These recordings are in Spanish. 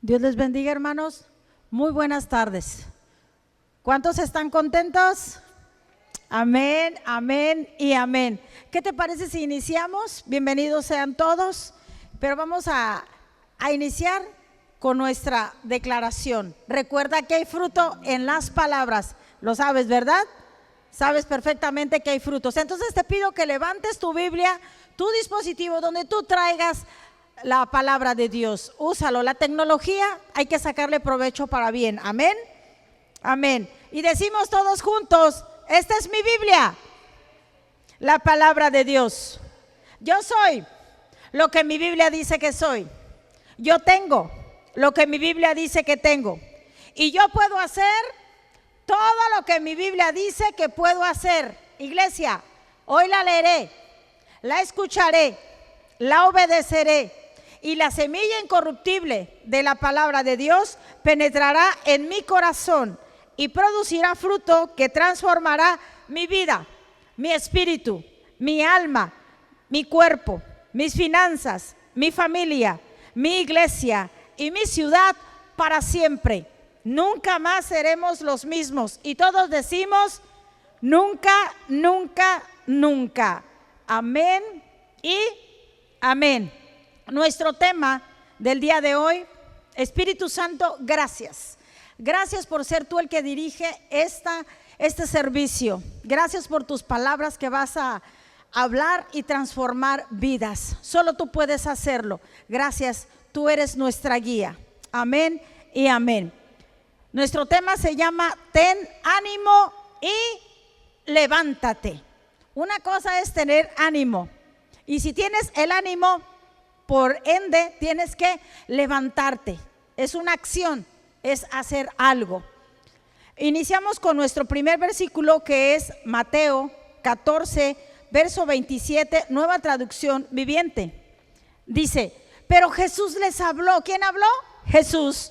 Dios les bendiga, hermanos. Muy buenas tardes. ¿Cuántos están contentos? Amén, amén y amén. ¿Qué te parece si iniciamos? Bienvenidos sean todos, pero vamos a iniciar con nuestra declaración. Recuerda que hay fruto en las palabras. Lo sabes, ¿verdad? Sabes perfectamente que hay frutos. Entonces te pido que levantes tu Biblia, tu dispositivo donde tú traigas la palabra de Dios. Úsalo. La tecnología hay que sacarle provecho para bien. Amén, amén. Y decimos todos juntos: esta es mi Biblia, la palabra de Dios. Yo soy lo que mi Biblia dice que soy. Yo tengo lo que mi Biblia dice que tengo. Y yo puedo hacer todo lo que mi Biblia dice que puedo hacer. Iglesia, hoy la leeré, la escucharé, la obedeceré. Y la semilla incorruptible de la palabra de Dios penetrará en mi corazón y producirá fruto que transformará mi vida, mi espíritu, mi alma, mi cuerpo, mis finanzas, mi familia, mi iglesia y mi ciudad para siempre. Nunca más seremos los mismos. Y todos decimos: nunca, nunca, nunca. Amén y amén. Nuestro tema del día de hoy: Espíritu Santo, gracias. Gracias por ser tú el que dirige este servicio. Gracias por tus palabras que vas a hablar y transformar vidas. Solo tú puedes hacerlo. Gracias, tú eres nuestra guía. Amén y amén. Nuestro tema se llama: ten ánimo y levántate. Una cosa es tener ánimo, y si tienes el ánimo, por ende tienes que levantarte. Es una acción, es hacer algo. Iniciamos con nuestro primer versículo, que es Mateo 14, verso 27, nueva traducción viviente. Dice: pero Jesús les habló. ¿Quién habló? Jesús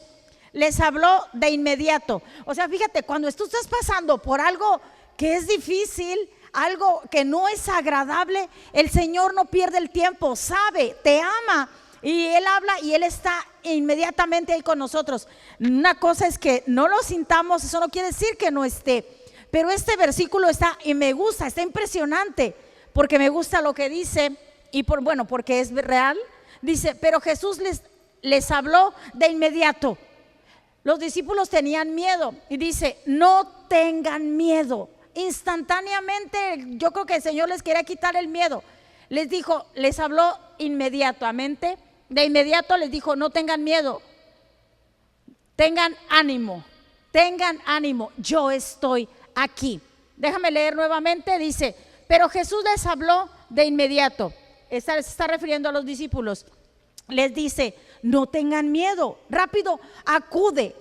les habló de inmediato. O sea, fíjate, cuando tú estás pasando por algo que es difícil, algo que no es agradable, el Señor no pierde el tiempo, sabe, te ama, y Él habla y Él está inmediatamente ahí con nosotros. Una cosa es que no lo sintamos, eso no quiere decir que no esté, pero este versículo está, y me gusta, está impresionante, porque me gusta lo que dice, y porque es real. Dice: pero Jesús les habló de inmediato. Los discípulos tenían miedo, y dice: no tengan miedo. Instantáneamente, yo creo que el Señor les quería quitar el miedo. Les dijo, les habló inmediatamente. De inmediato les dijo: no tengan miedo, tengan ánimo, yo estoy aquí. Déjame leer nuevamente. Dice: pero Jesús les habló de inmediato. Se está refiriendo a los discípulos. Les dice: no tengan miedo, rápido acude.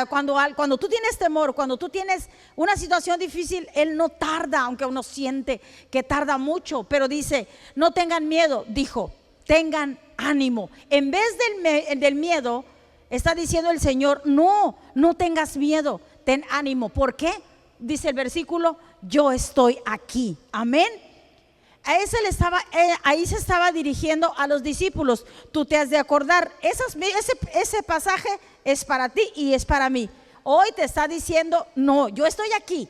Cuando tú tienes temor, cuando tú tienes una situación difícil, Él no tarda, aunque uno siente que tarda mucho, pero dice: no tengan miedo. Dijo: tengan ánimo. En vez del miedo, está diciendo el Señor: no tengas miedo, ten ánimo. ¿Por qué? Dice el versículo: yo estoy aquí. Amén. Ahí se estaba dirigiendo a los discípulos. Tú te has de acordar, ese pasaje es para ti y es para mí. Hoy te está diciendo: no, yo estoy aquí.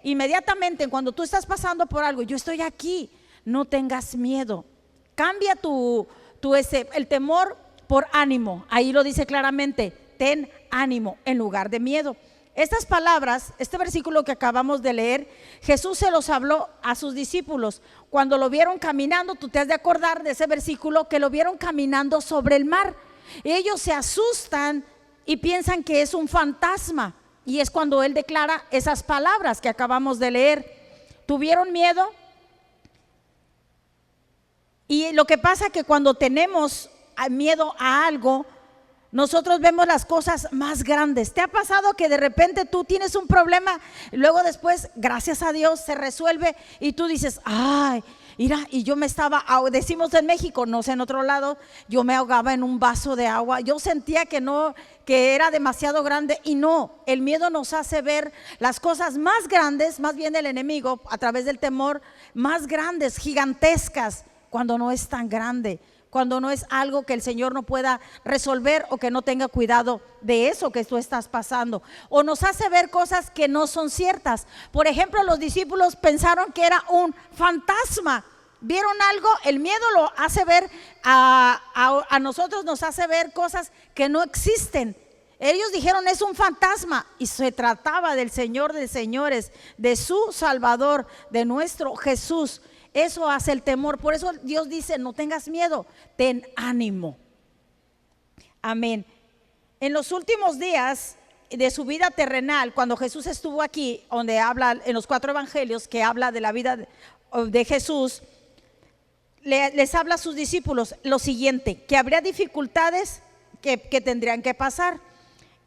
Inmediatamente cuando tú estás pasando por algo, yo estoy aquí. No tengas miedo. Cambia el temor por ánimo. Ahí lo dice claramente: ten ánimo en lugar de miedo. Estas palabras, este versículo que acabamos de leer, Jesús se los habló a sus discípulos cuando lo vieron caminando. Tú te has de acordar de ese versículo, que lo vieron caminando sobre el mar. Ellos se asustan y piensan que es un fantasma, y es cuando Él declara esas palabras que acabamos de leer. Tuvieron miedo, y lo que pasa es que cuando tenemos miedo a algo, nosotros vemos las cosas más grandes. ¿Te ha pasado que de repente tú tienes un problema, luego después, gracias a Dios, se resuelve, y tú dices: ay, mira, y yo decimos en México, no sé en otro lado, yo me ahogaba en un vaso de agua. Yo sentía que era demasiado grande, y no, el miedo nos hace ver las cosas más grandes, más bien el enemigo a través del temor, más grandes, gigantescas, cuando no es tan grande. cuando no es algo que el Señor no pueda resolver o que no tenga cuidado de eso que tú estás pasando, o nos hace ver cosas que no son ciertas. Por ejemplo, los discípulos pensaron que era un fantasma. ¿Vieron algo? El miedo lo hace ver a nosotros, nos hace ver cosas que no existen. Ellos dijeron es un fantasma, y se trataba del Señor de señores, de su Salvador, de nuestro Jesús. Eso hace el temor. Por eso Dios dice: no tengas miedo, ten ánimo. Amén. En los últimos días de su vida terrenal, cuando Jesús estuvo aquí, donde habla en los 4 evangelios, que habla de la vida de Jesús, les habla a sus discípulos lo siguiente: que habría dificultades que tendrían que pasar,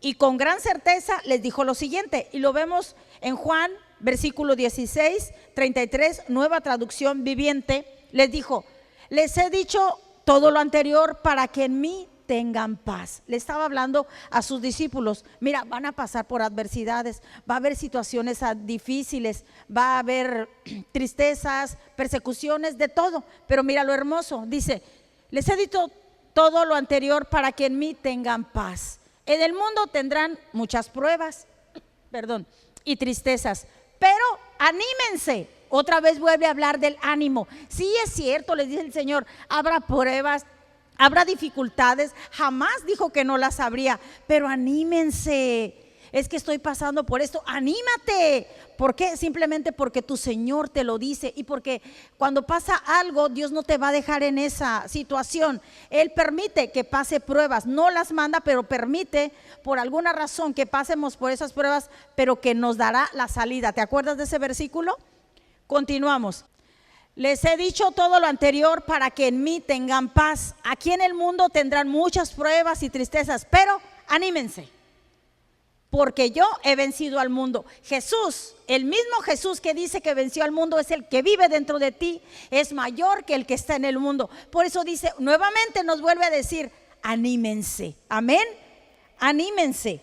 y con gran certeza les dijo lo siguiente, y lo vemos en Juan versículo 16, 33, nueva traducción viviente. Les dijo: les he dicho todo lo anterior para que en mí tengan paz. Le estaba hablando a sus discípulos: mira, van a pasar por adversidades, va a haber situaciones difíciles, va a haber tristezas, persecuciones, de todo, pero mira lo hermoso, dice: les he dicho todo lo anterior para que en mí tengan paz. En el mundo tendrán muchas pruebas, y tristezas, pero anímense. Otra vez vuelve a hablar del ánimo. Sí, es cierto, les dice el Señor, habrá pruebas, habrá dificultades, jamás dijo que no las habría, pero anímense. Es que estoy pasando por esto, anímate. ¿Por qué? Simplemente porque tu Señor te lo dice, y porque cuando pasa algo, Dios no te va a dejar en esa situación. Él permite que pase pruebas, no las manda, pero permite por alguna razón que pasemos por esas pruebas, pero que nos dará la salida. ¿Te acuerdas de ese versículo? Continuamos. Les he dicho todo lo anterior para que en mí tengan paz. Aquí en el mundo tendrán muchas pruebas y tristezas, pero anímense, porque yo he vencido al mundo. Jesús, el mismo Jesús que dice que venció al mundo, es el que vive dentro de ti, es mayor que el que está en el mundo. Por eso dice, nuevamente nos vuelve a decir: anímense. Amén. Anímense.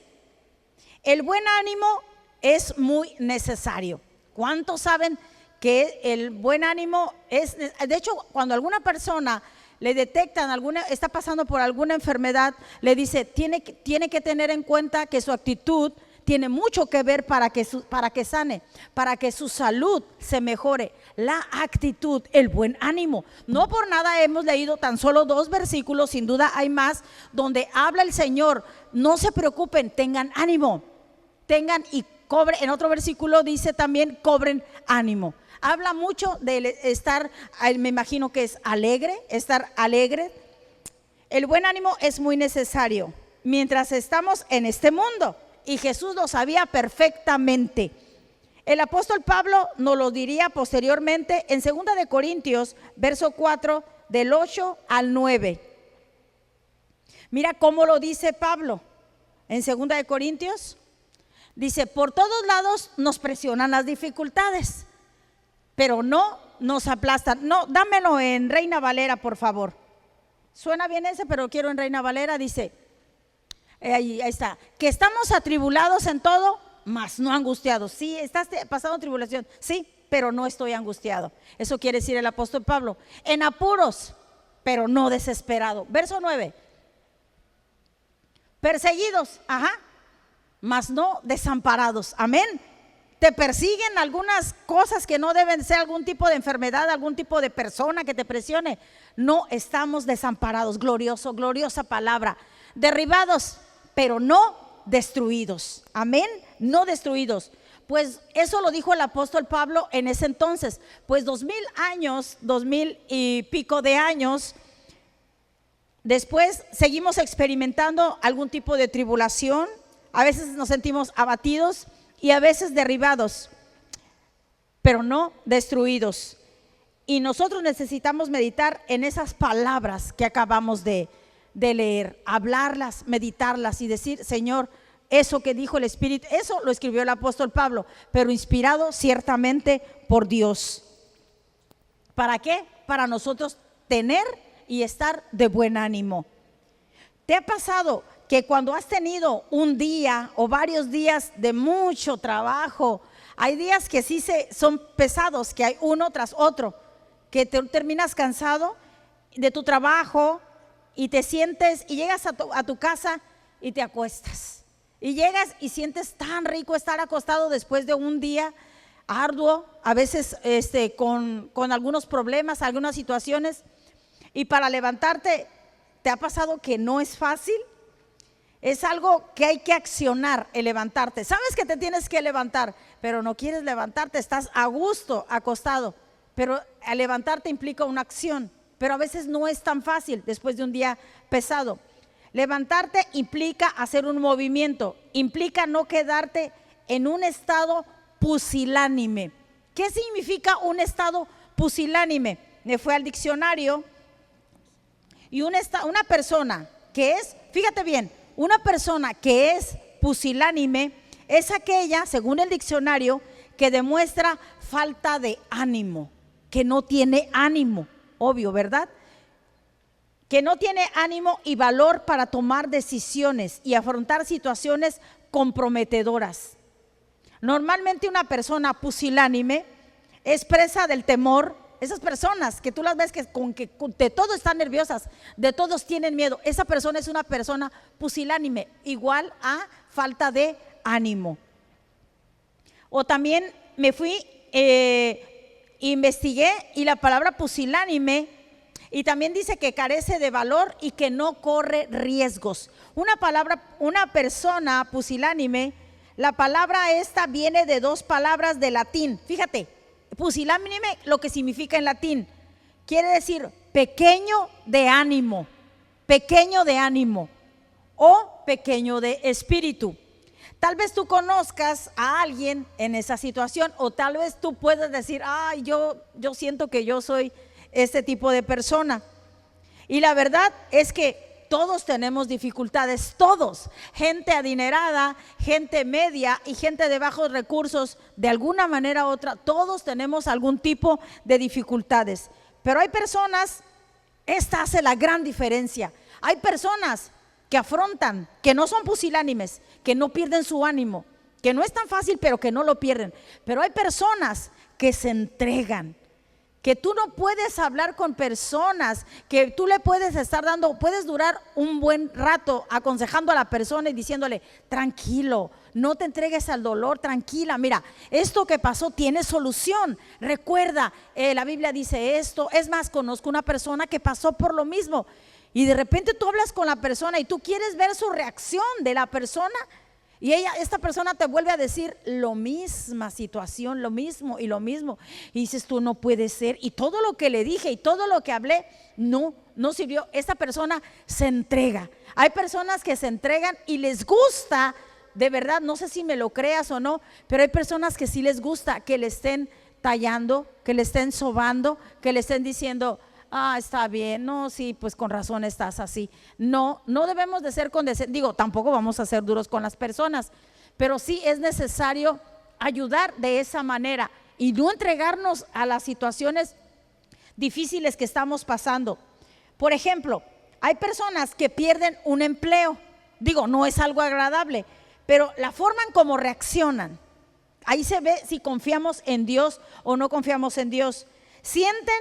El buen ánimo es muy necesario. ¿Cuántos saben que el buen ánimo es? De hecho, cuando alguna persona le detectan está pasando por alguna enfermedad, le dice: tiene que tener en cuenta que su actitud tiene mucho que ver para que sane, para que su salud se mejore. La actitud, el buen ánimo. No por nada hemos leído tan solo 2 versículos, sin duda hay más, donde habla el Señor: no se preocupen, tengan ánimo, tengan y cobren. En otro versículo dice también: cobren ánimo. Habla mucho de estar, me imagino que es alegre, estar alegre. El buen ánimo es muy necesario mientras estamos en este mundo, y Jesús lo sabía perfectamente. El apóstol Pablo nos lo diría posteriormente en 2 de Corintios, verso 4, del 8 al 9. Mira cómo lo dice Pablo en 2 de Corintios. Dice: por todos lados nos presionan las dificultades, pero no nos aplastan. No, dámelo en Reina Valera, por favor. Suena bien ese, pero quiero en Reina Valera. Dice, ahí está: que estamos atribulados en todo, mas no angustiados. Sí, estás pasando tribulación, sí, pero no estoy angustiado. Eso quiere decir el apóstol Pablo. En apuros, pero no desesperado. Verso 9: perseguidos, mas no desamparados. Amén. Te persiguen algunas cosas que no deben ser, algún tipo de enfermedad, algún tipo de persona que te presione. No estamos desamparados. Glorioso, gloriosa palabra. Derribados, pero no destruidos. Amén. No destruidos. Pues eso lo dijo el apóstol Pablo en ese entonces. Pues 2000 años, 2000 y pico de años después, seguimos experimentando algún tipo de tribulación. A veces nos sentimos abatidos y a veces derribados, pero no destruidos. Y nosotros necesitamos meditar en esas palabras que acabamos de leer, hablarlas, meditarlas y decir: Señor, eso que dijo el Espíritu, eso lo escribió el apóstol Pablo, pero inspirado ciertamente por Dios. ¿Para qué? Para nosotros tener y estar de buen ánimo. ¿Te ha pasado que cuando has tenido un día o varios días de mucho trabajo, hay días que sí son pesados, que hay uno tras otro, que te terminas cansado, de tu trabajo y te sientes y llegas a tu casa y te acuestas. Y llegas y sientes tan rico estar acostado después de un día arduo, a veces con algunos problemas, algunas situaciones. Y para levantarte, ¿te ha pasado que no es fácil? Es algo que hay que accionar, el levantarte. Sabes que te tienes que levantar, pero no quieres levantarte, estás a gusto acostado. Pero al levantarte implica una acción, pero a veces no es tan fácil después de un día pesado. Levantarte implica hacer un movimiento, implica no quedarte en un estado pusilánime. ¿Qué significa un estado pusilánime? Me fui al diccionario y una persona que es, fíjate bien, una persona que es pusilánime es aquella, según el diccionario, que demuestra falta de ánimo, que no tiene ánimo, obvio, ¿verdad? Que no tiene ánimo y valor para tomar decisiones y afrontar situaciones comprometedoras. Normalmente una persona pusilánime es presa del temor. Esas personas que tú las ves que de todo están nerviosas, de todos tienen miedo, esa persona es una persona pusilánime, igual a falta de ánimo. O también me fui, investigué, y la palabra pusilánime, y también dice que carece de valor y que no corre riesgos. Una persona pusilánime, la palabra esta viene de dos palabras de latín. Fíjate, pusilánime, lo que significa en latín, quiere decir pequeño de ánimo o pequeño de espíritu. Tal vez tú conozcas a alguien en esa situación, o tal vez tú puedes decir, ay, yo siento que yo soy este tipo de persona. Y la verdad es que todos tenemos dificultades, todos, gente adinerada, gente media y gente de bajos recursos, de alguna manera u otra, todos tenemos algún tipo de dificultades. Pero hay personas, esta hace la gran diferencia, hay personas que afrontan, que no son pusilánimes, que no pierden su ánimo, que no es tan fácil, pero que no lo pierden. Pero hay personas que se entregan, que tú no puedes hablar con personas, que tú le puedes estar dando, puedes durar un buen rato aconsejando a la persona y diciéndole, tranquilo, no te entregues al dolor, tranquila, mira, esto que pasó tiene solución, recuerda, la Biblia dice esto. Es más, conozco una persona que pasó por lo mismo, y de repente tú hablas con la persona y tú quieres ver su reacción de la persona, y esta persona te vuelve a decir lo misma situación, lo mismo y lo mismo, y dices tú, no puede ser, y todo lo que le dije y todo lo que hablé no sirvió. Esta persona se entrega. Hay personas que se entregan y les gusta, de verdad, no sé si me lo creas o no, pero hay personas que sí les gusta que le estén tallando, que le estén sobando, que le estén diciendo, está bien, no, sí, pues con razón estás así. No debemos de ser condescendientes, digo, tampoco vamos a ser duros con las personas, pero sí es necesario ayudar de esa manera y no entregarnos a las situaciones difíciles que estamos pasando. Por ejemplo, hay personas que pierden un empleo, digo, no es algo agradable, pero la forma en cómo reaccionan, ahí se ve si confiamos en Dios o no confiamos en Dios. Sienten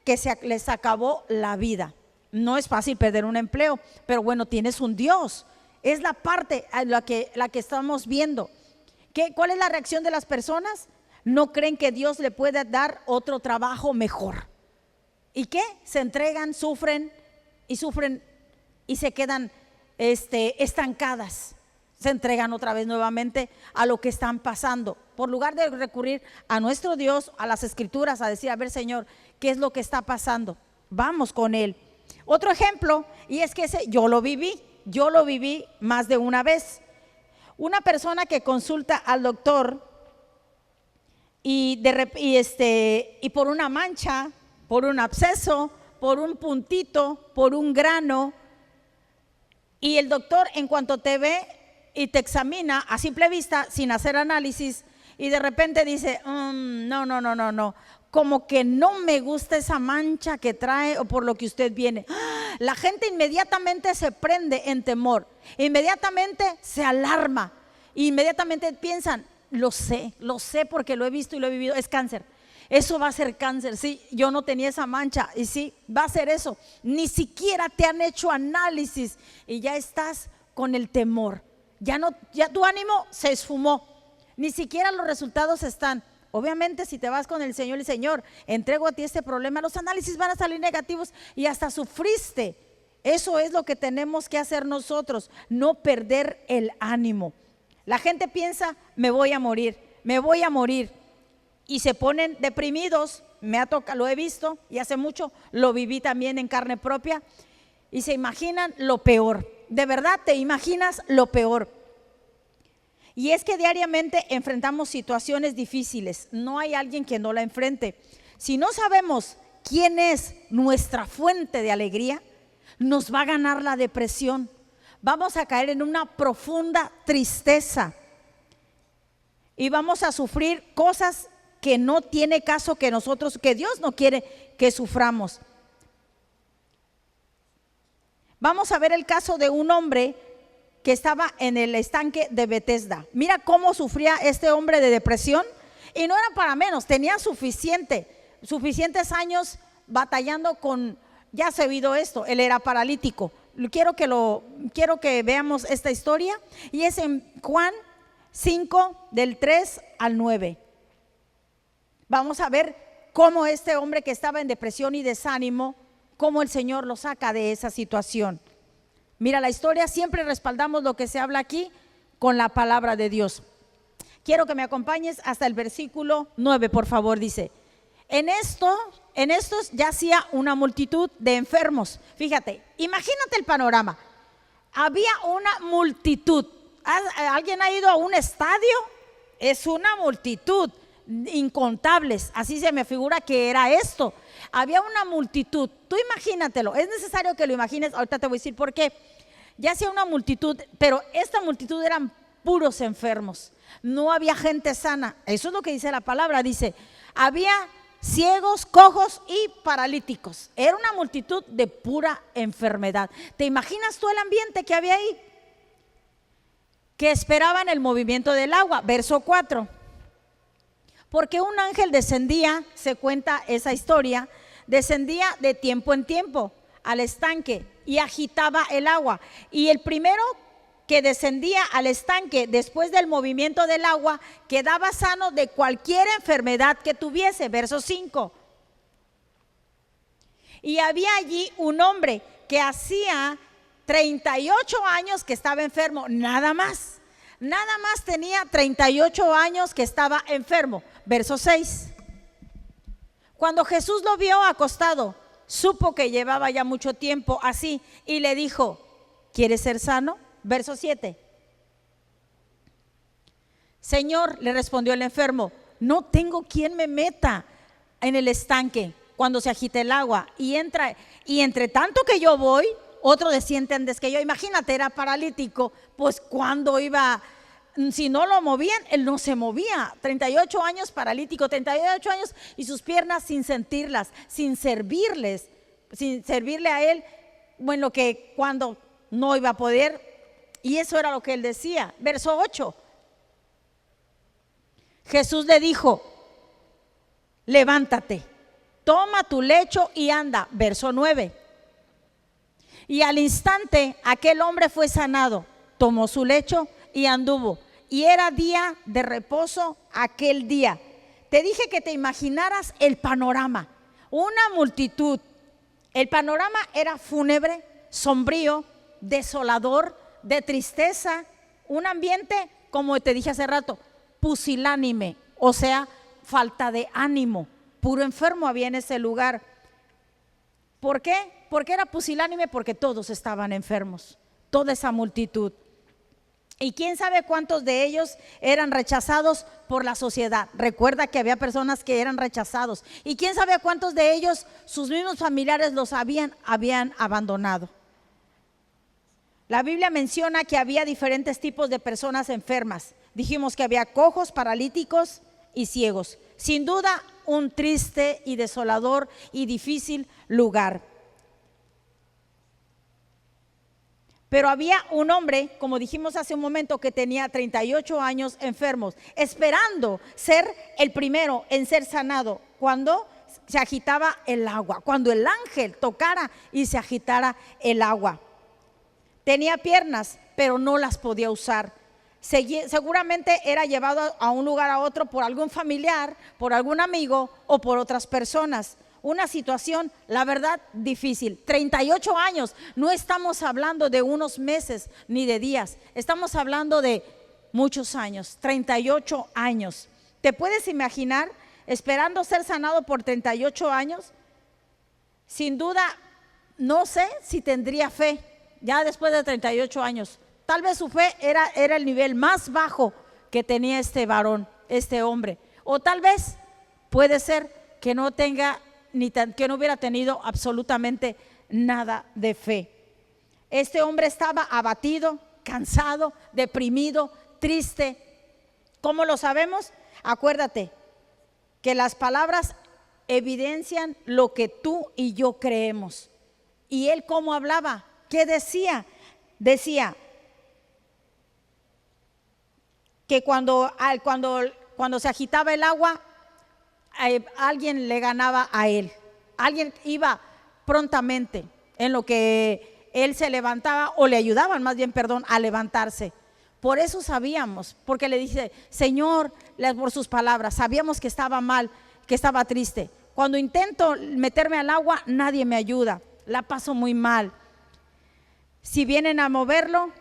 que les acabó la vida. No es fácil perder un empleo, pero bueno, tienes un Dios. Es la parte la que estamos viendo. ¿Cuál es la reacción de las personas? No creen que Dios le pueda dar otro trabajo mejor. ¿Y qué? Se entregan, sufren y se quedan estancadas. Se entregan otra vez nuevamente a lo que están pasando, por lugar de recurrir a nuestro Dios, a las Escrituras, a decir, a ver, Señor, ¿qué es lo que está pasando? Vamos con Él. Otro ejemplo, y es que yo lo viví más de una vez. Una persona que consulta al doctor y por una mancha, por un absceso, por un puntito, por un grano, y el doctor, en cuanto te ve y te examina a simple vista, sin hacer análisis, y de repente dice, no, como que no me gusta esa mancha que trae o por lo que usted viene. La gente inmediatamente se prende en temor, inmediatamente se alarma, inmediatamente piensan, lo sé porque lo he visto y lo he vivido, es cáncer. eso va a ser cáncer. Sí, yo no tenía esa mancha y sí, va a ser eso. Ni siquiera te han hecho análisis y ya estás con el temor. Ya tu ánimo se esfumó. Ni siquiera los resultados están. Obviamente si te vas con el Señor y Señor, entrego a ti este problema, los análisis van a salir negativos y hasta sufriste. Eso es lo que tenemos que hacer nosotros, no perder el ánimo. La gente piensa, me voy a morir, y se ponen deprimidos. Lo he visto y hace mucho lo viví también en carne propia, y se imaginan lo peor. De verdad te imaginas lo peor. Y es que diariamente enfrentamos situaciones difíciles, no hay alguien que no la enfrente. Si no sabemos quién es nuestra fuente de alegría, nos va a ganar la depresión, vamos a caer en una profunda tristeza y vamos a sufrir cosas que no tiene caso que Dios no quiere que suframos. Vamos a ver el caso de un hombre que estaba en el estanque de Betesda. Mira cómo sufría este hombre de depresión, y no era para menos, tenía suficientes años batallando con, ya se ha oído esto, él era paralítico. Quiero que veamos esta historia, y es en Juan 5 del 3 al 9. Vamos a ver cómo este hombre que estaba en depresión y desánimo, cómo el Señor lo saca de esa situación. Mira la historia, siempre respaldamos lo que se habla aquí con la palabra de Dios. Quiero que me acompañes hasta el versículo 9, por favor. Dice: en estos yacía una multitud de enfermos. Fíjate, imagínate el panorama. Había una multitud. ¿Alguien ha ido a un estadio? Es una multitud, incontables. Así se me figura que era esto. Había una multitud. Tú imagínatelo. Es necesario que lo imagines. Ahorita te voy a decir por qué. Yacía una multitud, pero esta multitud eran puros enfermos. No había gente sana. Eso es lo que dice la palabra. Dice, había ciegos, cojos y paralíticos. Era una multitud de pura enfermedad. ¿Te imaginas tú el ambiente que había ahí? Que esperaban el movimiento del agua. Verso 4. Porque un ángel descendía, se cuenta esa historia, descendía de tiempo en tiempo al estanque y agitaba el agua. Y el primero que descendía al estanque después del movimiento del agua quedaba sano de cualquier enfermedad que tuviese. Verso 5. Y había allí un hombre que hacía 38 años que estaba enfermo, nada más tenía 38 años que estaba enfermo. Verso 6. Cuando Jesús lo vio acostado, supo que llevaba ya mucho tiempo así y le dijo, ¿quieres ser sano? Verso 7. Señor, le respondió el enfermo, no tengo quien me meta en el estanque cuando se agite el agua y entre tanto que yo voy, otro desciende antes que yo. Imagínate, era paralítico, pues cuando iba, si no lo movían, él no se movía. 38 años paralítico, 38 años y sus piernas sin sentirlas, sin servirle a él, bueno, que cuando no iba a poder. Y eso era lo que él decía. Verso 8. Jesús le dijo, levántate, toma tu lecho y anda. Verso 9. Y al instante aquel hombre fue sanado, tomó su lecho y anduvo. Y era día de reposo aquel día. Te dije que te imaginaras el panorama, una multitud. El panorama era fúnebre, sombrío, desolador, de tristeza, un ambiente, como te dije hace rato, pusilánime, o sea, falta de ánimo, puro enfermo había en ese lugar. ¿Por qué? Porque era pusilánime, porque todos estaban enfermos, toda esa multitud. Y quién sabe cuántos de ellos eran rechazados por la sociedad. Recuerda que había personas que eran rechazados. Y quién sabe cuántos de ellos, sus mismos familiares los habían abandonado. La Biblia menciona que había diferentes tipos de personas enfermas. Dijimos que había cojos, paralíticos y ciegos. Sin duda, un triste y desolador y difícil lugar. Pero había un hombre, como dijimos hace un momento, que tenía 38 años enfermos, esperando ser el primero en ser sanado cuando se agitaba el agua, cuando el ángel tocara y se agitara el agua. Tenía piernas, pero no las podía usar. Seguramente era llevado a un lugar a otro por algún familiar, por algún amigo o por otras personas. Una situación, la verdad, difícil. 38 años, no estamos hablando de unos meses ni de días, estamos hablando de muchos años, 38 años. ¿Te puedes imaginar esperando ser sanado por 38 años? Sin duda, no sé si tendría fe ya después de 38 años. Tal vez su fe era el nivel más bajo que tenía este varón, este hombre. O tal vez puede ser que no tenga que no hubiera tenido absolutamente nada de fe. Este hombre estaba abatido, cansado, deprimido, triste. ¿Cómo lo sabemos? Acuérdate que las palabras evidencian lo que tú y yo creemos. ¿Y él cómo hablaba? ¿Qué decía? Decía que cuando se agitaba el agua, alguien le ganaba a él. Alguien iba prontamente en lo que él se levantaba, o le ayudaban más bien, a levantarse. Por eso sabíamos, porque le dice, Señor, por sus palabras, sabíamos que estaba mal, que estaba triste. Cuando intento meterme al agua, nadie me ayuda, la paso muy mal. Si vienen a moverlo,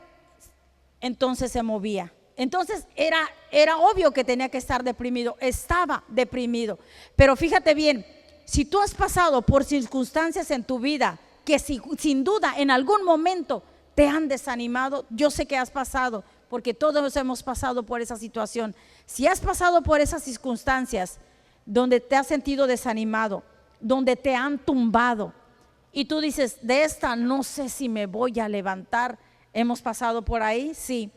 entonces se movía. Entonces era obvio que tenía que estar deprimido, estaba deprimido. Pero fíjate bien, si tú has pasado por circunstancias en tu vida que sin duda en algún momento te han desanimado, yo sé que has pasado, porque todos hemos pasado por esa situación. Si has pasado por esas circunstancias donde te has sentido desanimado, donde te han tumbado y tú dices, de esta no sé si me voy a levantar, hemos pasado por ahí, sí.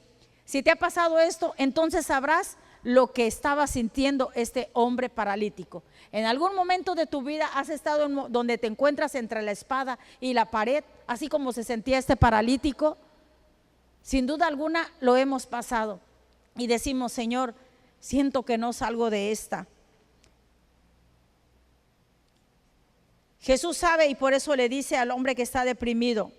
Si te ha pasado esto, entonces sabrás lo que estaba sintiendo este hombre paralítico. En algún momento de tu vida has estado donde te encuentras entre la espada y la pared, así como se sentía este paralítico. Sin duda alguna lo hemos pasado y decimos, Señor, siento que no salgo de esta. Jesús sabe, y por eso le dice al hombre que está deprimido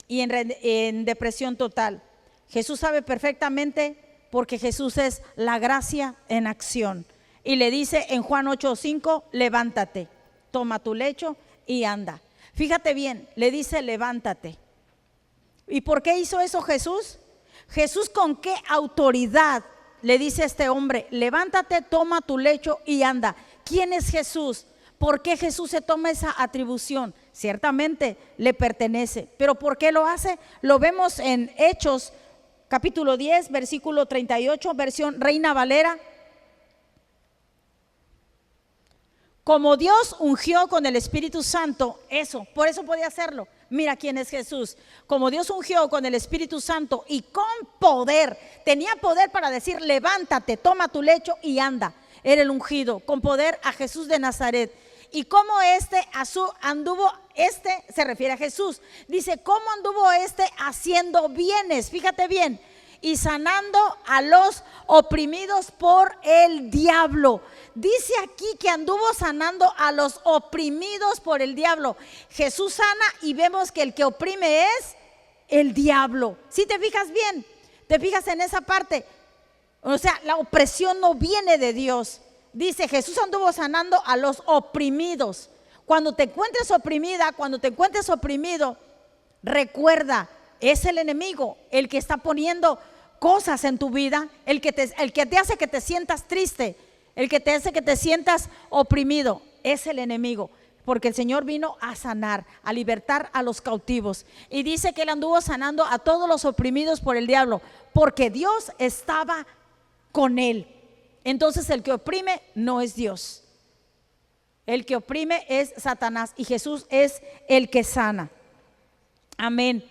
y en depresión total. Jesús sabe perfectamente, porque Jesús es la gracia en acción. Y le dice en Juan 8:5, levántate, toma tu lecho y anda. Fíjate bien, le dice levántate. ¿Y por qué hizo eso Jesús? Jesús, ¿con qué autoridad le dice a este hombre, levántate, toma tu lecho y anda? ¿Quién es Jesús? ¿Por qué Jesús se toma esa atribución? Ciertamente le pertenece, pero ¿por qué lo hace? Lo vemos en Hechos capítulo 10, versículo 38, versión Reina Valera. Como Dios ungió con el Espíritu Santo, por eso podía hacerlo. Mira quién es Jesús. Como Dios ungió con el Espíritu Santo y con poder, tenía poder para decir, levántate, toma tu lecho y anda. Era el ungido, con poder a Jesús de Nazaret. Y cómo anduvo, se refiere a Jesús. Dice, ¿cómo anduvo haciendo bienes? Fíjate bien. Y sanando a los oprimidos por el diablo. Dice aquí que anduvo sanando a los oprimidos por el diablo. Jesús sana y vemos que el que oprime es el diablo. Si te fijas bien, te fijas en esa parte. O sea, la opresión no viene de Dios. Dice, Jesús anduvo sanando a los oprimidos. Cuando te encuentres oprimida, cuando te encuentres oprimido, recuerda, es el enemigo el que está poniendo cosas en tu vida, el que te hace que te sientas triste, el que te hace que te sientas oprimido, es el enemigo. Porque el Señor vino a sanar, a libertar a los cautivos. Y dice que él anduvo sanando a todos los oprimidos por el diablo, porque Dios estaba con él. Entonces el que oprime no es Dios, el que oprime es Satanás, y Jesús es el que sana. Amén.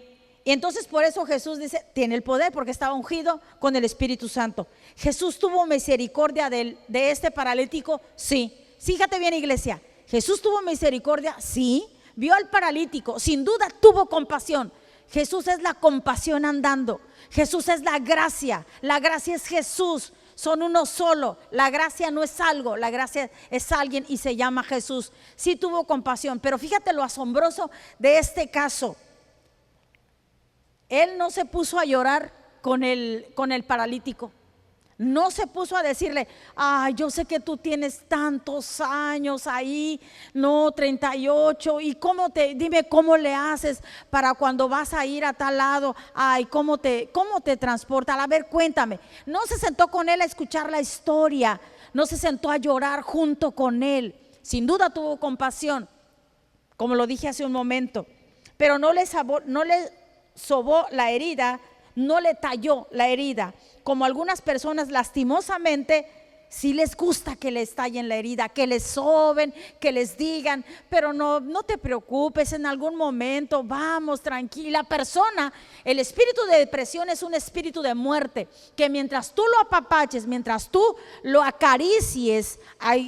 Y entonces por eso Jesús dice, tiene el poder, porque estaba ungido con el Espíritu Santo. Jesús tuvo misericordia de este paralítico, sí. Fíjate bien, iglesia, Jesús tuvo misericordia, sí. Vio al paralítico, sin duda tuvo compasión. Jesús es la compasión andando. Jesús es la gracia es Jesús. Son uno solo. La gracia no es algo, la gracia es alguien y se llama Jesús. Sí tuvo compasión, pero fíjate lo asombroso de este caso. Él no se puso a llorar con el paralítico. No se puso a decirle: ay, yo sé que tú tienes tantos años ahí, no, 38, y dime cómo le haces para cuando vas a ir a tal lado, ay, cómo te transporta, a ver, cuéntame. No se sentó con él a escuchar la historia, no se sentó a llorar junto con él. Sin duda tuvo compasión, como lo dije hace un momento, pero no le sobó la herida, no le talló la herida. Como algunas personas lastimosamente sí les gusta que les tallen la herida, que les soben, que les digan, pero no te preocupes, en algún momento, vamos, tranquila. El espíritu de depresión es un espíritu de muerte, que mientras tú lo apapaches, mientras tú lo acaricies,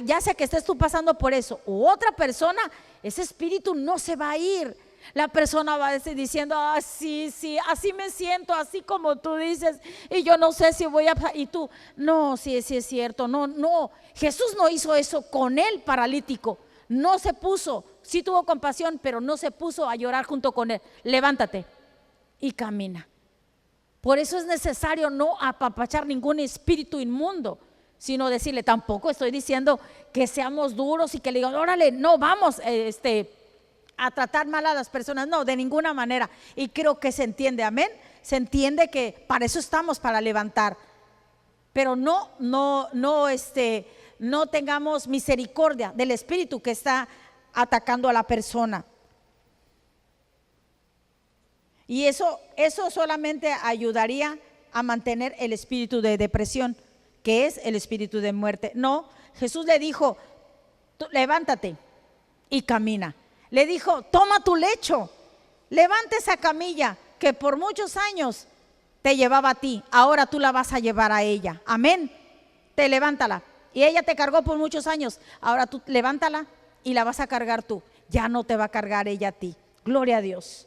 ya sea que estés tú pasando por eso u otra persona, ese espíritu no se va a ir. La persona va a decir diciendo: ah, sí, así me siento, así como tú dices, y yo no sé si voy a, y tú, no, sí es cierto, no, Jesús no hizo eso con el paralítico, no se puso, sí tuvo compasión, pero no se puso a llorar junto con él. Levántate y camina. Por eso es necesario no apapachar ningún espíritu inmundo, sino decirle, tampoco estoy diciendo que seamos duros y que le digan: órale, no, vamos, a tratar mal a las personas, no, de ninguna manera. Y creo que se entiende, amén. Se entiende que para eso estamos, para levantar. Pero no tengamos misericordia del espíritu que está atacando a la persona. Y eso solamente ayudaría a mantener el espíritu de depresión, que es el espíritu de muerte. No, Jesús le dijo: levántate y camina. Le dijo: toma tu lecho, levanta esa camilla que por muchos años te llevaba a ti, ahora tú la vas a llevar a ella. Amén. Levántala. Y ella te cargó por muchos años, ahora tú levántala y la vas a cargar tú. Ya no te va a cargar ella a ti. Gloria a Dios.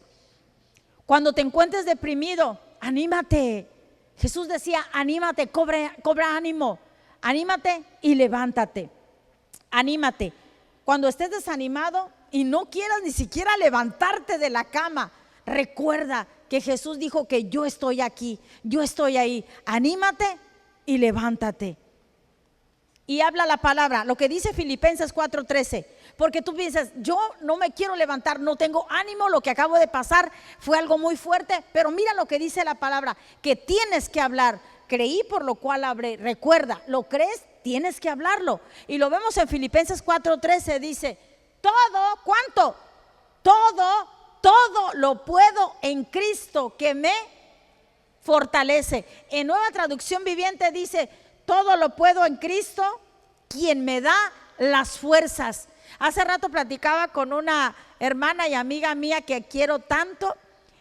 Cuando te encuentres deprimido, anímate. Jesús decía: anímate, cobra ánimo. Anímate y levántate. Anímate. Cuando estés desanimado y no quieras ni siquiera levantarte de la cama, recuerda que Jesús dijo que yo estoy aquí, yo estoy ahí. Anímate y levántate. Y habla la palabra, lo que dice Filipenses 4:13. Porque tú piensas: yo no me quiero levantar, no tengo ánimo, lo que acabo de pasar fue algo muy fuerte. Pero mira lo que dice la palabra, que tienes que hablar. Creí, por lo cual hablé. Recuerda, ¿lo crees? Tienes que hablarlo. Y lo vemos en Filipenses 4:13, dice: todo, ¿cuánto? Todo lo puedo en Cristo que me fortalece. En Nueva Traducción Viviente dice: todo lo puedo en Cristo quien me da las fuerzas. Hace rato platicaba con una hermana y amiga mía que quiero tanto,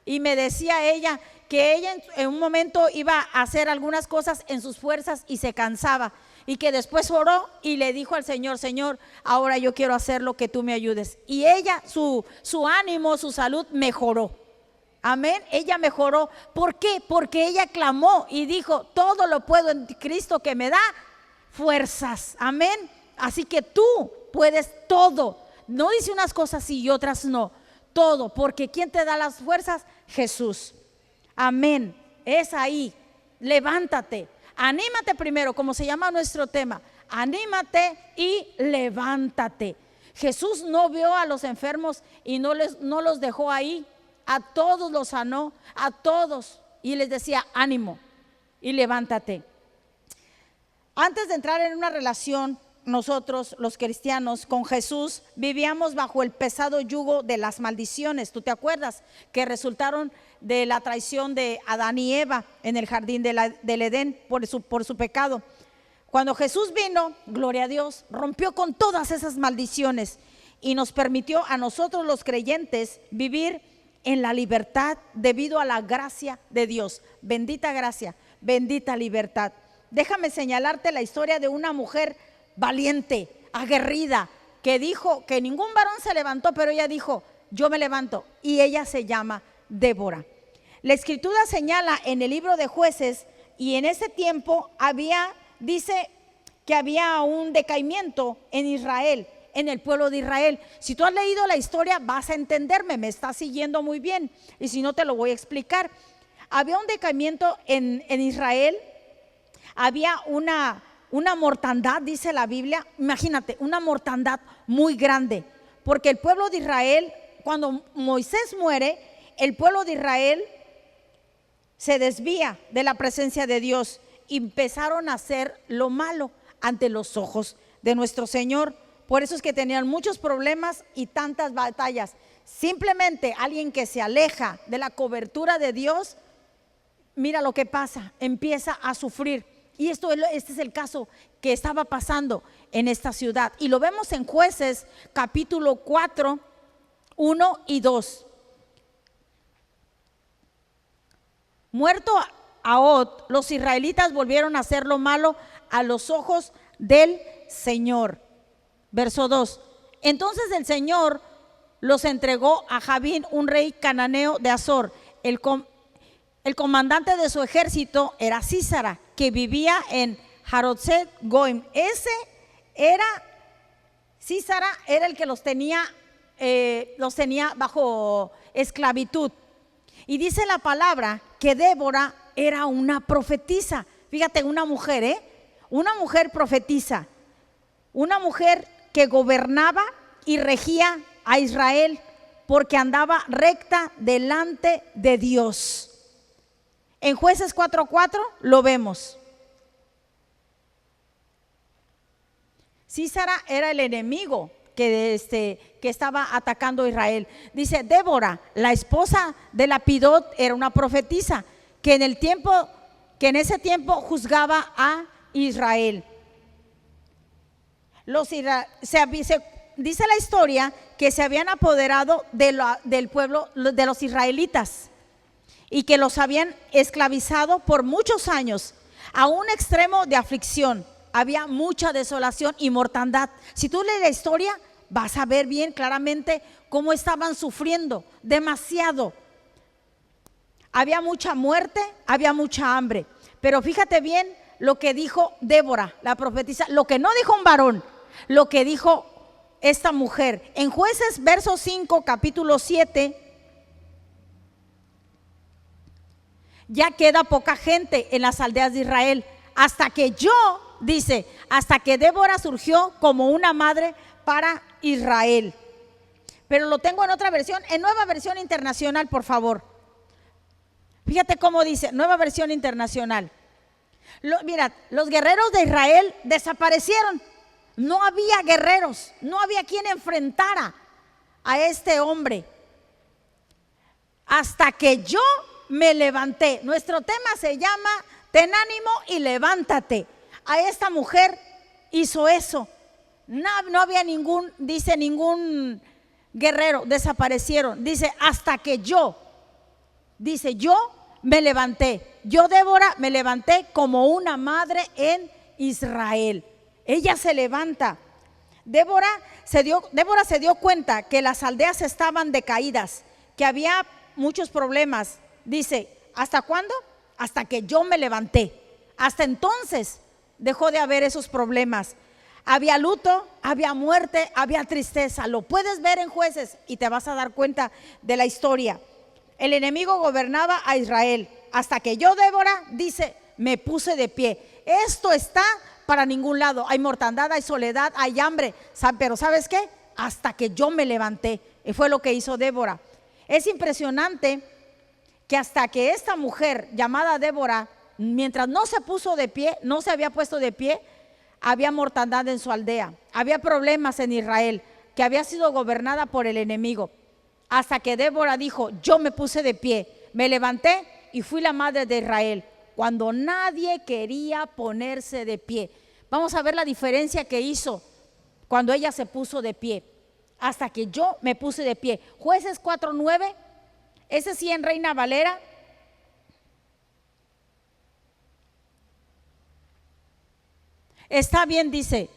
y me decía ella que ella en un momento iba a hacer algunas cosas en sus fuerzas y se cansaba, y que después oró y le dijo al Señor: Señor, ahora yo quiero hacer lo que tú me ayudes. Y ella, su ánimo, su salud mejoró. Amén, ella mejoró. ¿Por qué? Porque ella clamó y dijo: todo lo puedo en Cristo que me da fuerzas. Amén. Así que tú puedes todo. No dice unas cosas sí y otras no. Todo, porque ¿quién te da las fuerzas? Jesús. Amén. Es ahí. Levántate. Anímate primero, como se llama nuestro tema. Anímate y levántate. Jesús no vio a los enfermos y no los dejó ahí. A todos los sanó, a todos, y les decía: ánimo y levántate. Antes de entrar en una relación, nosotros los cristianos con Jesús vivíamos bajo el pesado yugo de las maldiciones. ¿Tú te acuerdas? Que resultaron de la traición de Adán y Eva en el jardín del Edén por su pecado. Cuando Jesús vino, gloria a Dios, rompió con todas esas maldiciones y nos permitió a nosotros los creyentes vivir en la libertad debido a la gracia de Dios. Bendita gracia, bendita libertad. Déjame señalarte la historia de una mujer valiente, aguerrida, que dijo que ningún varón se levantó, pero ella dijo: yo me levanto. Y ella se llama Débora. La escritura señala en el libro de Jueces, y en ese tiempo dice que había un decaimiento en Israel, en el pueblo de Israel. Si tú has leído la historia vas a entenderme, me estás siguiendo muy bien, y si no te lo voy a explicar. Había un decaimiento en Israel, había una mortandad, dice la Biblia. Imagínate, una mortandad muy grande, porque el pueblo de Israel, cuando Moisés muere, el pueblo de Israel se desvía de la presencia de Dios y empezaron a hacer lo malo ante los ojos de nuestro Señor. Por eso es que tenían muchos problemas y tantas batallas. Simplemente alguien que se aleja de la cobertura de Dios, mira lo que pasa, empieza a sufrir. Y este es el caso que estaba pasando en esta ciudad. Y lo vemos en Jueces capítulo 4, 1 y 2. Muerto Ahod, los israelitas volvieron a hacer lo malo a los ojos del Señor. Verso 2. Entonces el Señor los entregó a Jabín, un rey cananeo de Azor. El comandante de su ejército era Sísara, que vivía en Haroset Goim. Sísara era el que los tenía bajo esclavitud. Y dice la palabra que Débora era una profetisa. Fíjate, una mujer, una mujer profetisa, una mujer que gobernaba y regía a Israel porque andaba recta delante de Dios. En Jueces 4:4 lo vemos. Sísara era el enemigo que estaba atacando a Israel. Dice, Débora, la esposa de Lapidot, era una profetisa que en ese tiempo juzgaba a Israel. Dice la historia que se habían apoderado del pueblo de los israelitas y que los habían esclavizado por muchos años, a un extremo de aflicción. Había mucha desolación y mortandad. Si tú lees la historia, vas a ver bien claramente cómo estaban sufriendo demasiado. Había mucha muerte, había mucha hambre. Pero fíjate bien lo que dijo Débora, la profetisa, lo que no dijo un varón, lo que dijo esta mujer. En Jueces, verso 5, capítulo 7, ya queda poca gente en las aldeas de Israel, hasta que Débora surgió como una madre para Israel. Pero lo tengo en otra versión, en Nueva Versión Internacional, por favor. Fíjate cómo dice, Nueva Versión Internacional. Mira, los guerreros de Israel desaparecieron. No había guerreros, no había quien enfrentara a este hombre. Hasta que yo me levanté. Nuestro tema se llama ten ánimo y levántate. A esta mujer hizo eso. No había ningún guerrero, desaparecieron. Dice, hasta que yo me levanté. Yo, Débora, me levanté como una madre en Israel. Ella se levanta. Débora se dio cuenta que las aldeas estaban decaídas, que había muchos problemas. Dice, ¿hasta cuándo? Hasta que yo me levanté. Hasta entonces dejó de haber esos problemas. Había luto, había muerte, había tristeza. Lo puedes ver en Jueces y te vas a dar cuenta de la historia. El enemigo gobernaba a Israel. Hasta que yo, Débora, dice, me puse de pie. Esto está para ningún lado. Hay mortandad, hay soledad, hay hambre. Pero ¿sabes qué? Hasta que yo me levanté. Y fue lo que hizo Débora. Es impresionante que hasta que esta mujer llamada Débora, mientras no se puso de pie, no se había puesto de pie, había mortandad en su aldea. Había problemas en Israel, que había sido gobernada por el enemigo. Hasta que Débora dijo, yo me puse de pie, me levanté y fui la madre de Israel, cuando nadie quería ponerse de pie. Vamos a ver la diferencia que hizo cuando ella se puso de pie. Hasta que yo me puse de pie. Jueces 4:9, ese sí en Reina Valera. Está bien, dice.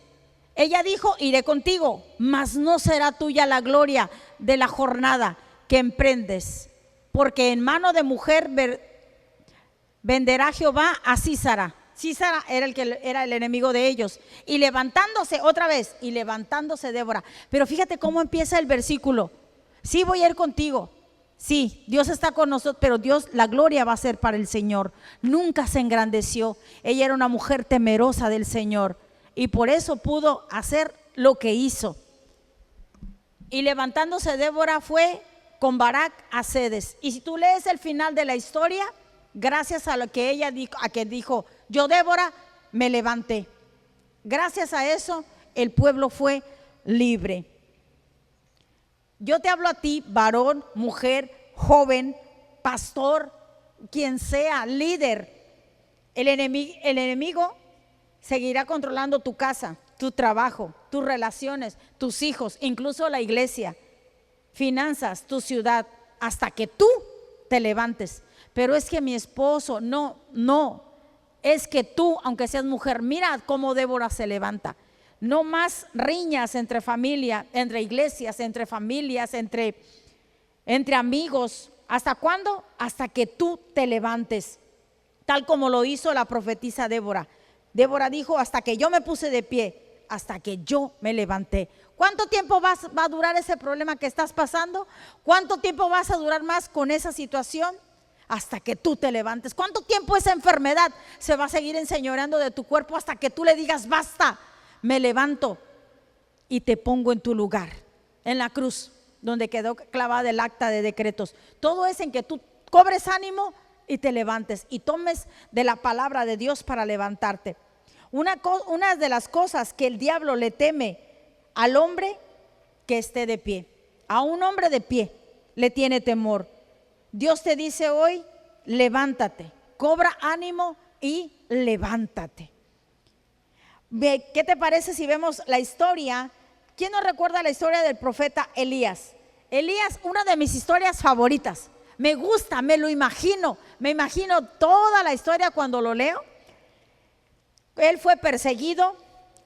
Ella dijo, iré contigo, mas no será tuya la gloria de la jornada que emprendes, porque en mano de mujer venderá Jehová a Sísara. Sísara era el enemigo de ellos. Y levantándose otra vez, y levantándose Débora. Pero fíjate cómo empieza el versículo. Sí, voy a ir contigo. Sí, Dios está con nosotros, pero Dios, la gloria va a ser para el Señor. Nunca se engrandeció. Ella era una mujer temerosa del Señor y por eso pudo hacer lo que hizo. Y levantándose Débora fue con Barak a Cedes. Y si tú lees el final de la historia, gracias a lo que ella dijo, yo Débora me levanté. Gracias a eso el pueblo fue libre. Yo te hablo a ti, varón, mujer, joven, pastor, quien sea, líder. El enemigo seguirá controlando tu casa, tu trabajo, tus relaciones, tus hijos, incluso la iglesia, finanzas, tu ciudad, hasta que tú te levantes. Pero es que mi esposo, no, es que tú, aunque seas mujer, mira cómo Débora se levanta. No más riñas entre familia, entre iglesias, entre familias, entre amigos. ¿Hasta cuándo? Hasta que tú te levantes, tal como lo hizo la profetisa Débora. Débora dijo, hasta que yo me puse de pie, hasta que yo me levanté. ¿Cuánto tiempo va a durar ese problema que estás pasando? ¿Cuánto tiempo vas a durar más con esa situación? Hasta que tú te levantes. ¿Cuánto tiempo esa enfermedad se va a seguir enseñoreando de tu cuerpo hasta que tú le digas basta? Me levanto y te pongo en tu lugar, en la cruz donde quedó clavada el acta de decretos. Todo es en que tú cobres ánimo y te levantes y tomes de la palabra de Dios para levantarte. Una de las cosas que el diablo le teme al hombre que esté de pie, a un hombre de pie le tiene temor. Dios te dice hoy, levántate, cobra ánimo y levántate. ¿Qué te parece si vemos la historia? ¿Quién nos recuerda la historia del profeta Elías? Elías, una de mis historias favoritas. Me gusta, me imagino toda la historia cuando lo leo. Él fue perseguido,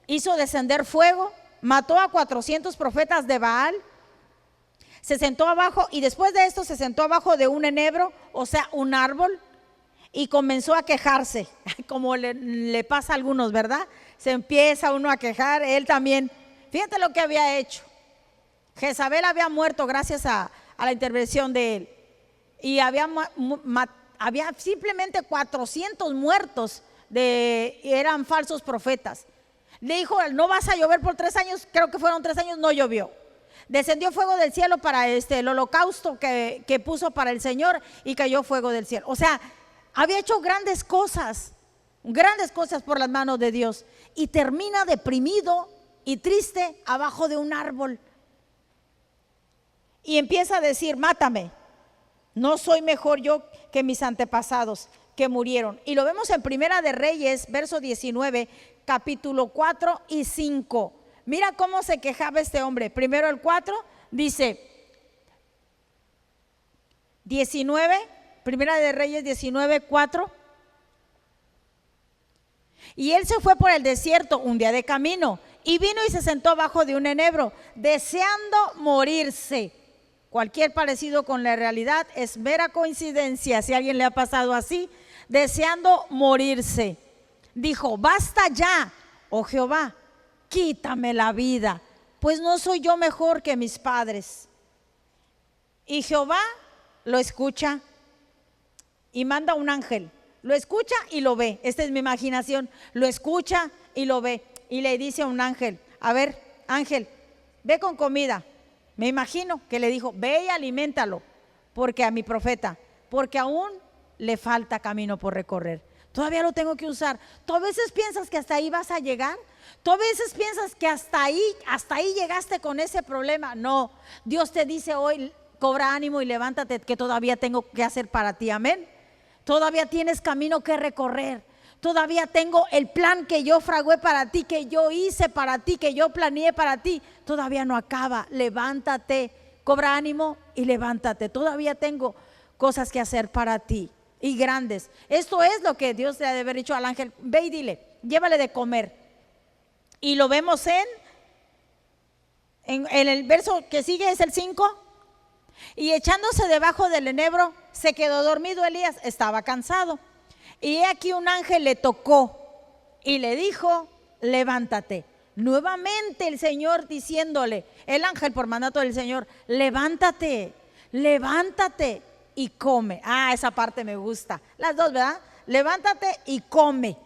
hizo descender fuego, mató a 400 profetas de Baal, se sentó abajo y después de esto se sentó abajo de un enebro, o sea, un árbol, y comenzó a quejarse, como le pasa a algunos, ¿verdad? Se empieza uno a quejar, él también. Fíjate lo que había hecho. Jezabel había muerto gracias a la intervención de él. Y había simplemente 400 muertos, eran falsos profetas. Le dijo, no vas a llover por 3 años, creo que fueron 3 años, no llovió. Descendió fuego del cielo para el holocausto que puso para el Señor y cayó fuego del cielo. O sea, había hecho grandes cosas por las manos de Dios y termina deprimido y triste abajo de un árbol y empieza a decir, mátame, no soy mejor yo que mis antepasados que murieron. Y lo vemos en Primera de Reyes, verso 19, capítulo 4 y 5. Mira cómo se quejaba este hombre. Primero el 4 dice 19, Primera de Reyes 19, 4. Y él se fue por el desierto un día de camino y vino y se sentó abajo de un enebro, deseando morirse. Cualquier parecido con la realidad es mera coincidencia. Si a alguien le ha pasado así, deseando morirse, dijo, basta ya, oh Jehová, quítame la vida, pues no soy yo mejor que mis padres. Y Jehová lo escucha y manda un ángel. Lo escucha y lo ve. Esta es mi imaginación. Lo escucha y lo ve. Y le dice a un ángel, a ver, ángel, ve con comida. Me imagino que le dijo, ve y aliméntalo, porque a mi profeta, porque aún le falta camino por recorrer. Todavía lo tengo que usar. Tú a veces piensas que hasta ahí vas a llegar. Tú a veces piensas que hasta ahí llegaste con ese problema. No, Dios te dice hoy, cobra ánimo y levántate, que todavía tengo que hacer para ti. Amén. Todavía tienes camino que recorrer. Todavía tengo el plan que yo fragué para ti, que yo hice para ti, que yo planeé para ti. Todavía no acaba. Levántate, cobra ánimo y levántate. Todavía tengo cosas que hacer para ti y grandes. Esto es lo que Dios le ha de haber dicho al ángel. Ve y dile, llévale de comer. Y lo vemos en el verso que sigue, es el 5. Y echándose debajo del enebro, se quedó dormido Elías, estaba cansado. Y he aquí un ángel le tocó y le dijo, levántate. Nuevamente el Señor diciéndole, el ángel por mandato del Señor, levántate, levántate y come. Esa parte me gusta. Las dos, ¿verdad? Levántate y come.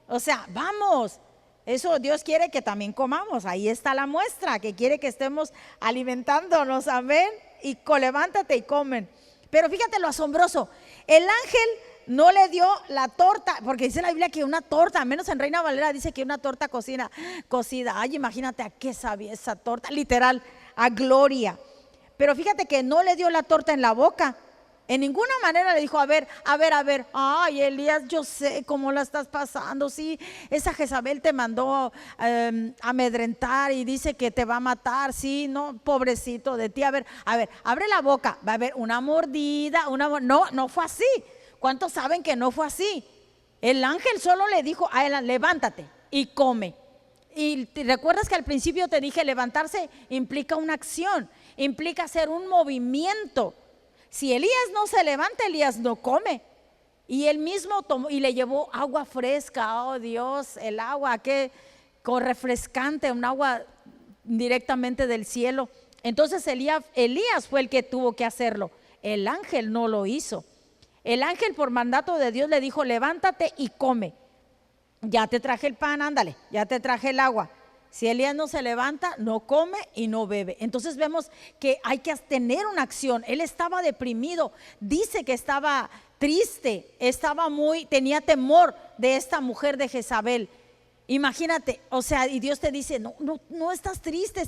O sea, vamos. Eso Dios quiere que también comamos. Ahí está la muestra, que quiere que estemos alimentándonos, amén. Y levántate y comen. Pero fíjate lo asombroso, el ángel no le dio la torta, porque dice la Biblia que una torta, al menos en Reina Valera dice que una torta cocida. Ay, imagínate a qué sabía esa torta, literal, a gloria. Pero fíjate que no le dio la torta en la boca. En ninguna manera le dijo, a ver, ay Elías, yo sé cómo la estás pasando, sí, esa Jezabel te mandó amedrentar y dice que te va a matar, sí, no, pobrecito de ti, a ver, abre la boca, va a haber una mordida, no fue así. ¿Cuántos saben que no fue así? El ángel solo le dijo a él, levántate y come. Y te recuerdas que al principio te dije, levantarse implica una acción, implica hacer un movimiento. Si Elías no se levanta, Elías no come. Y él mismo tomó y le llevó agua fresca. Oh Dios, el agua que con refrescante, un agua directamente del cielo. Entonces Elías fue el que tuvo que hacerlo. El ángel no lo hizo. El ángel por mandato de Dios le dijo, levántate y come. Ya te traje el pan, ándale, ya te traje el agua. Si Elías no se levanta, no come y no bebe. Entonces vemos que hay que tener una acción. Él estaba deprimido, dice que estaba triste, tenía temor de esta mujer de Jezabel. Imagínate, o sea, y Dios te dice, no estás triste,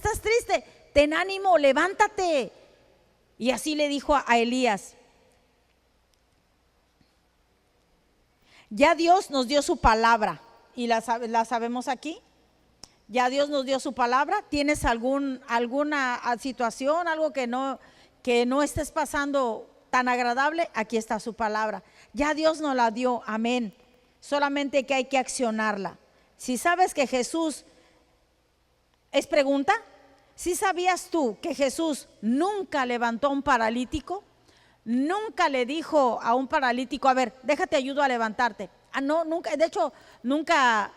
ten ánimo, levántate. Y así le dijo a Elías. Ya Dios nos dio su palabra y la sabemos aquí. Ya Dios nos dio su palabra. ¿Tienes alguna situación, algo que no estés pasando tan agradable? Aquí está su palabra. Ya Dios nos la dio, amén. Solamente que hay que accionarla. Si sabes que Jesús, ¿es pregunta? ¿Sí sabías tú que Jesús nunca levantó a un paralítico? Nunca le dijo a un paralítico, a ver, déjate ayudo a levantarte. No, nunca, de hecho, nunca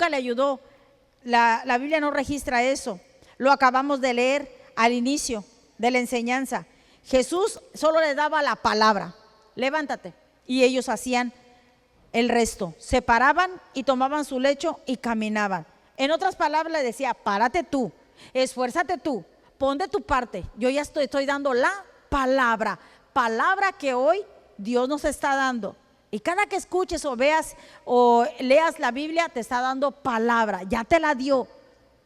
le ayudó. La Biblia no registra eso. Lo acabamos de leer al inicio de la enseñanza. Jesús solo le daba la palabra, levántate, y ellos hacían el resto. Se paraban y tomaban su lecho y caminaban. En otras palabras le decía, párate tú, esfuérzate tú, pon de tu parte. Yo ya estoy dando la palabra que hoy Dios nos está dando. Y cada que escuches o veas o leas la Biblia, te está dando palabra, ya te la dio,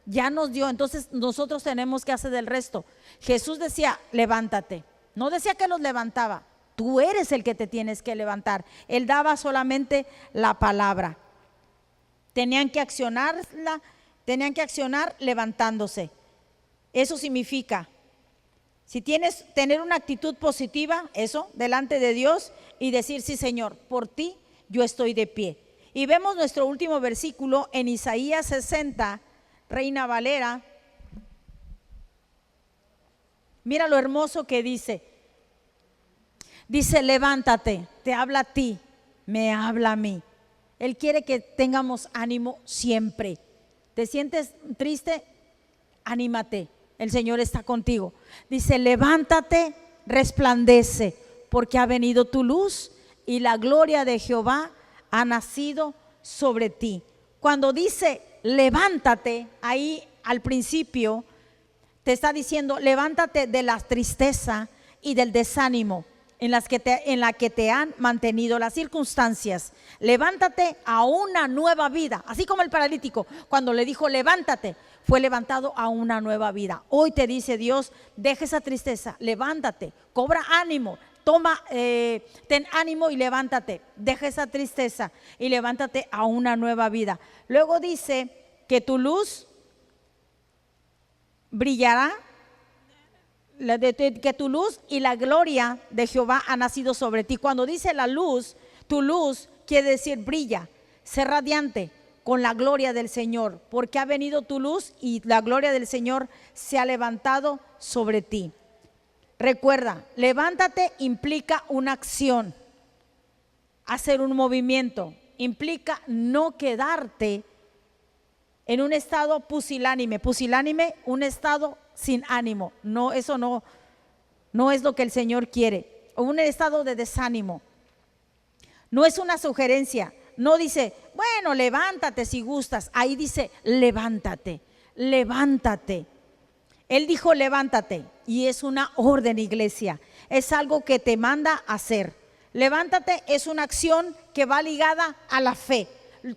ya nos dio. Entonces nosotros tenemos que hacer el resto. Jesús decía, levántate. No decía que los levantaba, tú eres el que te tienes que levantar. Él daba solamente la palabra. Tenían que accionar levantándose. Eso significa, si tener una actitud positiva, eso, delante de Dios, y decir, sí Señor, por ti yo estoy de pie. Y vemos nuestro último versículo en Isaías 60, Reina Valera. Mira lo hermoso que dice. Dice, levántate, te habla a ti, me habla a mí. Él quiere que tengamos ánimo siempre. ¿Te sientes triste? Anímate, el Señor está contigo. Dice, levántate, resplandece, porque ha venido tu luz y la gloria de Jehová ha nacido sobre ti. Cuando dice levántate, ahí al principio te está diciendo, levántate de la tristeza y del desánimo en la que te han mantenido las circunstancias. Levántate a una nueva vida, así como el paralítico, cuando le dijo levántate, fue levantado a una nueva vida. Hoy te dice Dios, deja esa tristeza, levántate, cobra ánimo, ten ánimo y levántate, deja esa tristeza y levántate a una nueva vida. Luego dice que tu luz brillará, que tu luz y la gloria de Jehová ha nacido sobre ti. Cuando dice la luz, tu luz quiere decir brilla, sé radiante con la gloria del Señor, porque ha venido tu luz y la gloria del Señor se ha levantado sobre ti. Recuerda, levántate implica una acción, hacer un movimiento, implica no quedarte en un estado pusilánime. Pusilánime, un estado sin ánimo. No, eso no es lo que el Señor quiere. O un estado de desánimo. No es una sugerencia. No dice, bueno, levántate si gustas. Ahí dice, levántate, levántate. Él dijo, levántate. Y es una orden, iglesia. Es algo que te manda a hacer. Levántate es una acción que va ligada a la fe.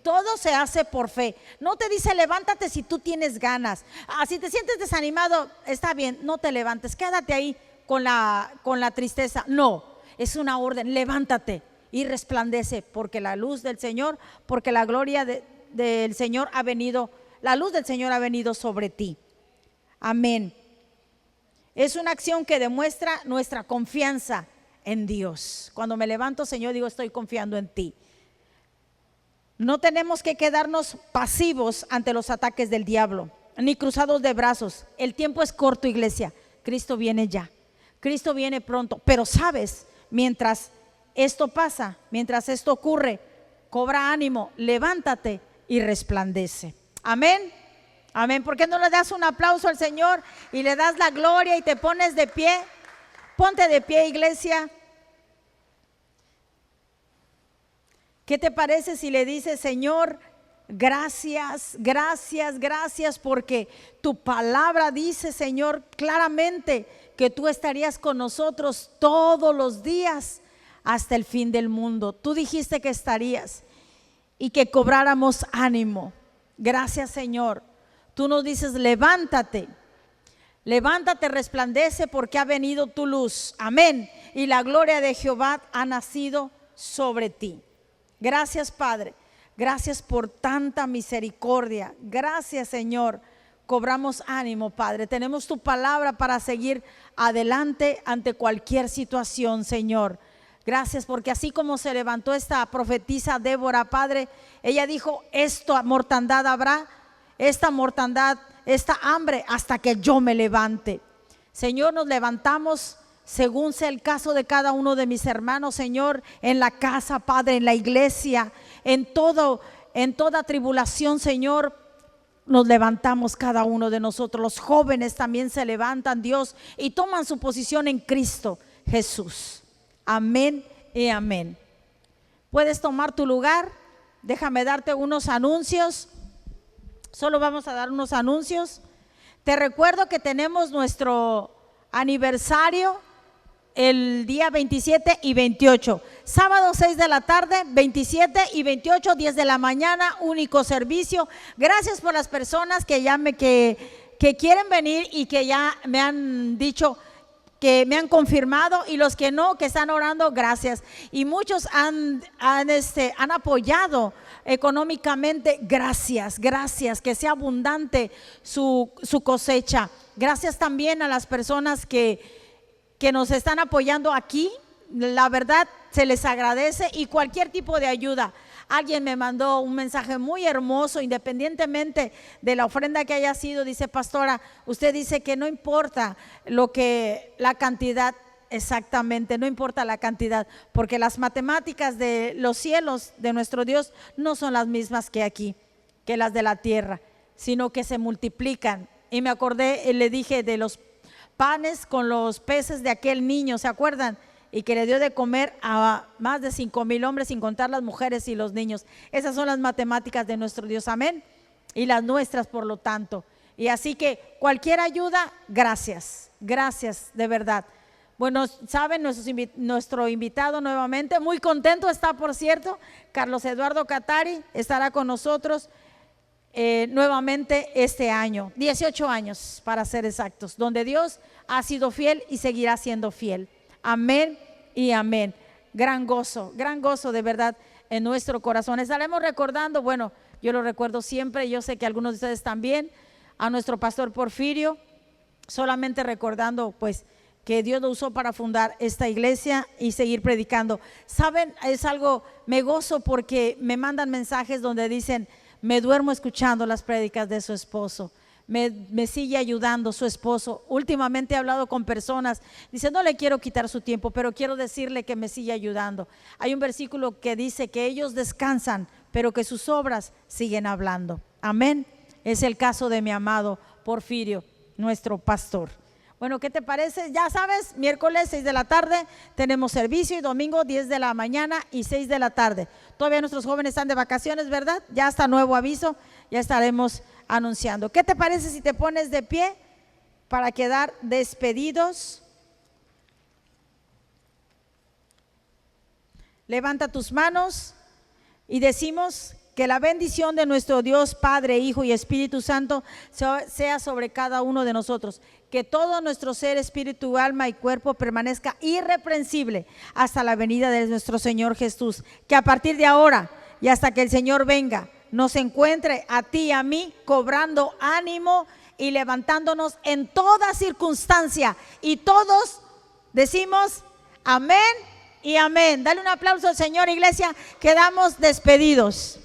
Todo se hace por fe. No te dice levántate si tú tienes ganas. Si te sientes desanimado, está bien, no te levantes, quédate ahí con la tristeza. No, es una orden, levántate y resplandece, porque la luz del Señor, porque la gloria del Señor ha venido, la luz del Señor ha venido sobre ti. Amén. Es una acción que demuestra nuestra confianza en Dios. Cuando me levanto, Señor, digo, estoy confiando en ti. No tenemos que quedarnos pasivos ante los ataques del diablo, ni cruzados de brazos. El tiempo es corto, iglesia. Cristo viene ya. Cristo viene pronto. Pero sabes, mientras esto pasa, mientras esto ocurre, cobra ánimo, levántate y resplandece. Amén. Amén. ¿Por qué no le das un aplauso al Señor y le das la gloria y te pones de pie? Ponte de pie, iglesia. ¿Qué te parece si le dices, Señor, gracias, gracias, gracias, porque tu palabra dice, Señor, claramente que tú estarías con nosotros todos los días hasta el fin del mundo? Tú dijiste que estarías y que cobráramos ánimo. Gracias, Señor. Tú nos dices, levántate, levántate, resplandece, porque ha venido tu luz. Amén. Y la gloria de Jehová ha nacido sobre ti. Gracias, Padre, gracias por tanta misericordia. Gracias, Señor. Cobramos ánimo, Padre. Tenemos tu palabra para seguir adelante ante cualquier situación, Señor. Gracias, porque así como se levantó esta profetisa Débora, Padre, ella dijo, esta mortandad habrá, esta mortandad, esta hambre, hasta que yo me levante. Señor, nos levantamos según sea el caso de cada uno de mis hermanos, Señor, en la casa, Padre, en la iglesia, en toda tribulación, Señor, nos levantamos cada uno de nosotros. Los jóvenes también se levantan, Dios, y toman su posición en Cristo Jesús. Amén y amén. Puedes tomar tu lugar. Déjame darte unos anuncios. Solo vamos a dar unos anuncios. Te recuerdo que tenemos nuestro aniversario el día 27 y 28, sábado 6 de la tarde, 27 y 28, 10 de la mañana, único servicio. Gracias por las personas que quieren venir y que ya me han dicho, que me han confirmado, y los que no, que están orando, gracias. Y muchos han apoyado económicamente, gracias, gracias, que sea abundante su cosecha. Gracias también a las personas que nos están apoyando aquí, la verdad se les agradece, y cualquier tipo de ayuda. Alguien me mandó un mensaje muy hermoso, independientemente de la ofrenda que haya sido, dice, pastora, usted dice que no importa la cantidad, exactamente, no importa la cantidad, porque las matemáticas de los cielos de nuestro Dios no son las mismas que aquí, que las de la tierra, sino que se multiplican. Y me acordé, le dije de los panes con los peces de aquel niño, ¿se acuerdan? Y que le dio de comer a más de 5,000 hombres, sin contar las mujeres y los niños. Esas son las matemáticas de nuestro Dios, amén, y las nuestras, por lo tanto. Y así que cualquier ayuda, gracias, gracias de verdad. Bueno, saben, nuestro invitado nuevamente, muy contento está, por cierto, Carlos Eduardo Catari, estará con nosotros nuevamente este año, 18 años para ser exactos, donde Dios ha sido fiel y seguirá siendo fiel. Amén y amén. Gran gozo de verdad en nuestro corazón. Estaremos recordando, bueno, yo lo recuerdo siempre, yo sé que algunos de ustedes también, a nuestro pastor Porfirio, solamente recordando pues que Dios lo usó para fundar esta iglesia y seguir predicando. Saben, es algo, me gozo porque me mandan mensajes donde dicen, me duermo escuchando las prédicas de su esposo. me sigue ayudando su esposo. Últimamente he hablado con personas, dice, no le quiero quitar su tiempo, pero quiero decirle que me sigue ayudando. Hay un versículo que dice que ellos descansan, pero que sus obras siguen hablando. Amén. Es el caso de mi amado Porfirio, nuestro pastor. Bueno, ¿qué te parece? Ya sabes, miércoles 6 de la tarde tenemos servicio y domingo 10 de la mañana y 6 de la tarde. Todavía nuestros jóvenes están de vacaciones, ¿verdad? Ya hasta nuevo aviso, ya estaremos anunciando. ¿Qué te parece si te pones de pie para quedar despedidos? Levanta tus manos y decimos que la bendición de nuestro Dios, Padre, Hijo y Espíritu Santo sea sobre cada uno de nosotros. Que todo nuestro ser, espíritu, alma y cuerpo permanezca irreprensible hasta la venida de nuestro Señor Jesús. Que a partir de ahora y hasta que el Señor venga, nos encuentre a ti y a mí cobrando ánimo y levantándonos en toda circunstancia. Y todos decimos amén y amén. Dale un aplauso al Señor, iglesia. Quedamos despedidos.